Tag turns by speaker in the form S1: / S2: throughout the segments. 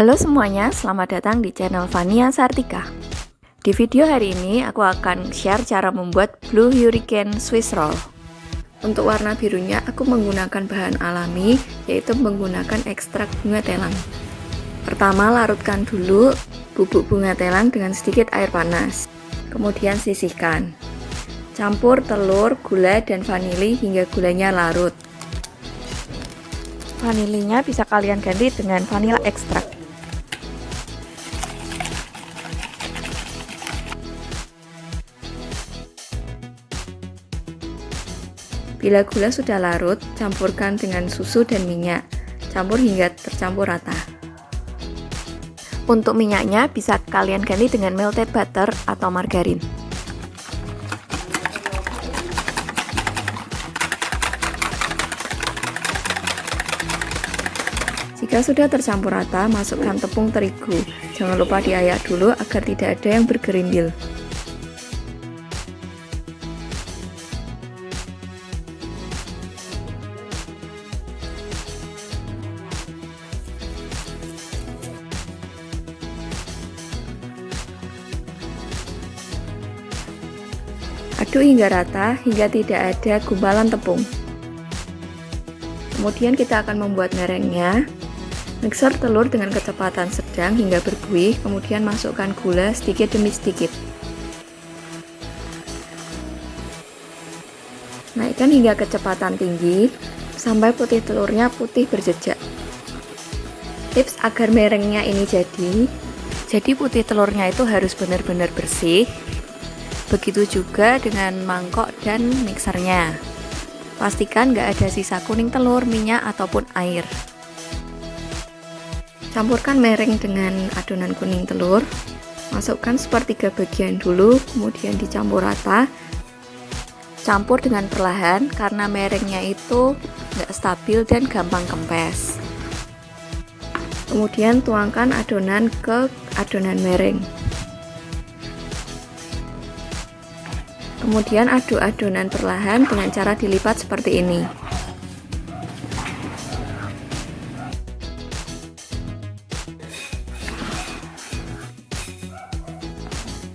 S1: Halo semuanya, selamat datang di channel Vania Sartika. Di video hari ini aku akan share cara membuat Blue Hurricane Swiss Roll. Untuk warna birunya aku menggunakan bahan alami, yaitu menggunakan ekstrak bunga telang. Pertama, larutkan dulu bubuk bunga telang dengan sedikit air panas. Kemudian sisihkan. Campur telur, gula, dan vanili hingga gulanya larut. Vanilinya bisa kalian ganti dengan vanila ekstrak. Bila gula sudah larut, campurkan dengan susu dan minyak. Campur hingga tercampur rata. Untuk minyaknya bisa kalian ganti dengan melted butter atau margarin. Jika sudah tercampur rata, masukkan tepung terigu. Jangan lupa diayak dulu agar tidak ada yang bergerindil. Aduk hingga rata hingga tidak ada gumpalan tepung. Kemudian kita akan membuat merengnya. Mixer telur dengan kecepatan sedang hingga berbuih, kemudian masukkan gula sedikit demi sedikit. Naikkan hingga kecepatan tinggi sampai putih telurnya putih berjejak. Tips agar merengnya ini jadi putih telurnya itu harus benar-benar bersih. Begitu juga dengan mangkok dan mixernya. Pastikan nggak ada sisa kuning telur, minyak, ataupun air. Campurkan mereng dengan adonan kuning telur. Masukkan sepertiga bagian dulu, kemudian dicampur rata. Campur dengan perlahan karena merengnya itu nggak stabil dan gampang kempes. Kemudian tuangkan adonan ke adonan mereng. Kemudian aduk adonan perlahan dengan cara dilipat seperti ini.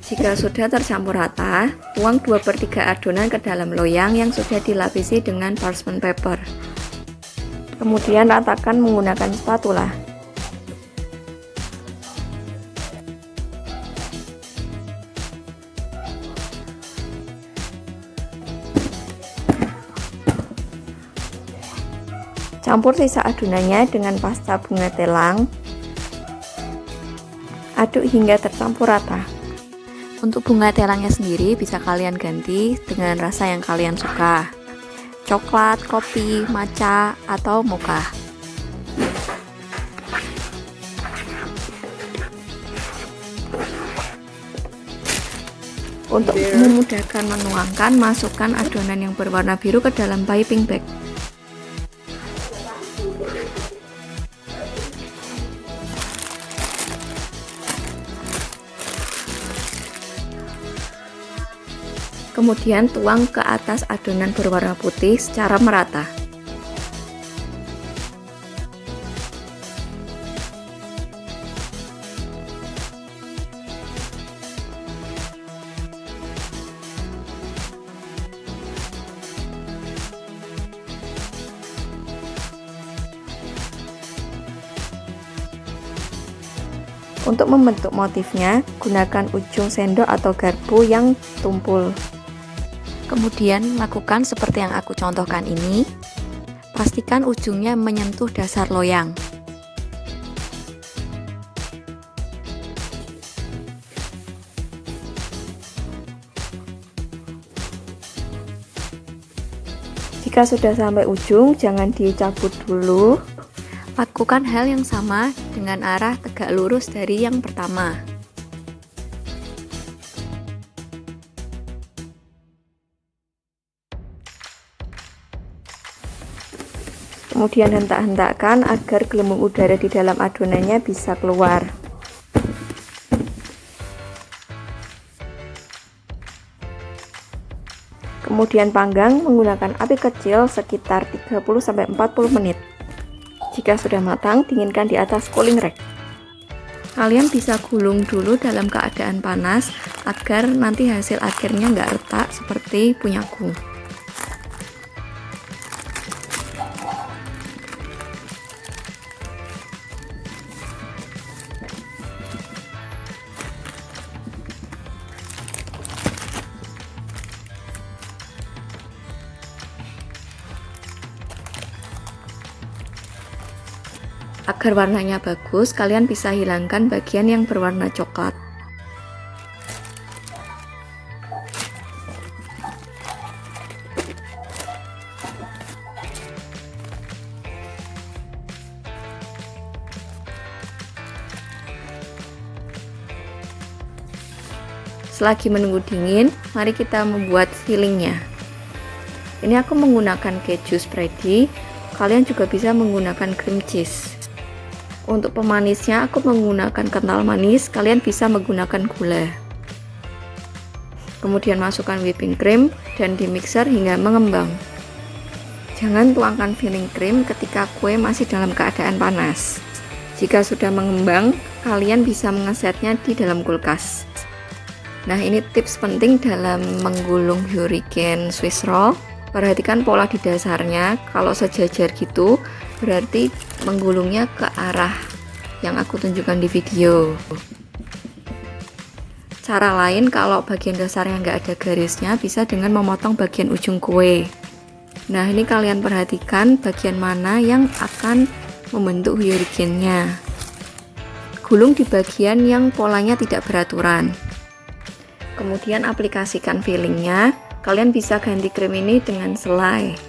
S1: Jika sudah tercampur rata, tuang 2/3 adonan ke dalam loyang yang sudah dilapisi dengan parchment paper. Kemudian ratakan menggunakan spatula. Campur sisa adonannya dengan pasta bunga telang. Aduk hingga tercampur rata. Untuk bunga telangnya sendiri bisa kalian ganti dengan rasa yang kalian suka. Coklat, kopi, matcha, atau mocha. Untuk memudahkan menuangkan, masukkan adonan yang berwarna biru ke dalam piping bag. Kemudian tuang ke atas adonan berwarna putih secara merata. Untuk membentuk motifnya, gunakan ujung sendok atau garpu yang tumpul. Kemudian lakukan seperti yang aku contohkan ini. Pastikan ujungnya menyentuh dasar loyang. Jika sudah sampai ujung, jangan dicabut dulu. Lakukan hal yang sama dengan arah tegak lurus dari yang pertama. Kemudian hentak-hentakkan agar gelembung udara di dalam adonannya bisa keluar. Kemudian panggang menggunakan api kecil sekitar 30-40 menit. Jika sudah matang, dinginkan di atas cooling rack. Kalian bisa gulung dulu dalam keadaan panas agar nanti hasil akhirnya nggak retak seperti punyaku. Agar warnanya bagus, kalian bisa hilangkan bagian yang berwarna coklat. Selagi menunggu dingin, mari kita membuat fillingnya. Ini aku menggunakan keju spready, kalian juga bisa menggunakan cream cheese. Untuk pemanisnya aku menggunakan kental manis, kalian bisa menggunakan gula. Kemudian masukkan whipping cream dan di mixer hingga mengembang. Jangan tuangkan filling cream ketika kue masih dalam keadaan panas. Jika sudah mengembang, kalian bisa mengesetnya di dalam kulkas. Nah, ini tips penting dalam menggulung hurricane Swiss roll. Perhatikan pola di dasarnya, kalau sejajar gitu berarti menggulungnya ke arah yang aku tunjukkan di video. Cara lain kalau bagian dasarnya nggak ada garisnya bisa dengan memotong bagian ujung kue. Nah, ini kalian perhatikan bagian mana yang akan membentuk hurricane-nya. Gulung di bagian yang polanya tidak beraturan. Kemudian aplikasikan fillingnya. Kalian bisa ganti krim ini dengan selai.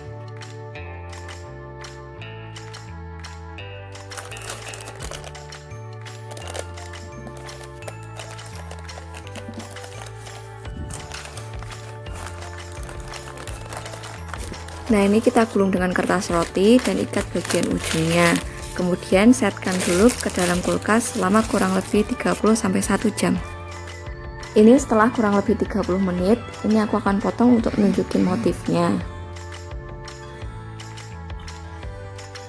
S1: Nah, ini kita gulung dengan kertas roti dan ikat bagian ujungnya. Kemudian setkan dulu ke dalam kulkas selama kurang lebih 30-1 jam. Ini setelah kurang lebih 30 menit, ini aku akan potong untuk nunjukin motifnya.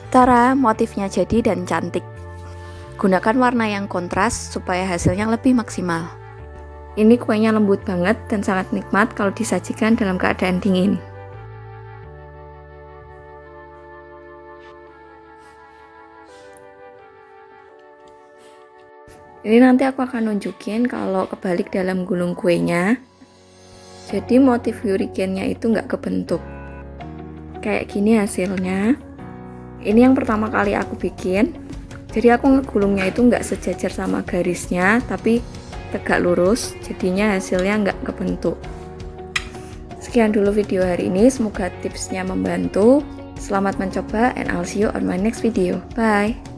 S1: Tara, motifnya jadi dan cantik. Gunakan warna yang kontras supaya hasilnya lebih maksimal. Ini kuenya lembut banget dan sangat nikmat kalau disajikan dalam keadaan dingin. Ini nanti aku akan nunjukin kalau kebalik dalam gulung kuenya. Jadi motif hurricane-nya itu nggak kebentuk. Kayak gini hasilnya. Ini yang pertama kali aku bikin. Jadi aku ngegulungnya itu nggak sejajar sama garisnya, tapi tegak lurus. Jadinya hasilnya nggak kebentuk. Sekian dulu video hari ini. Semoga tipsnya membantu. Selamat mencoba and I'll see you on my next video. Bye!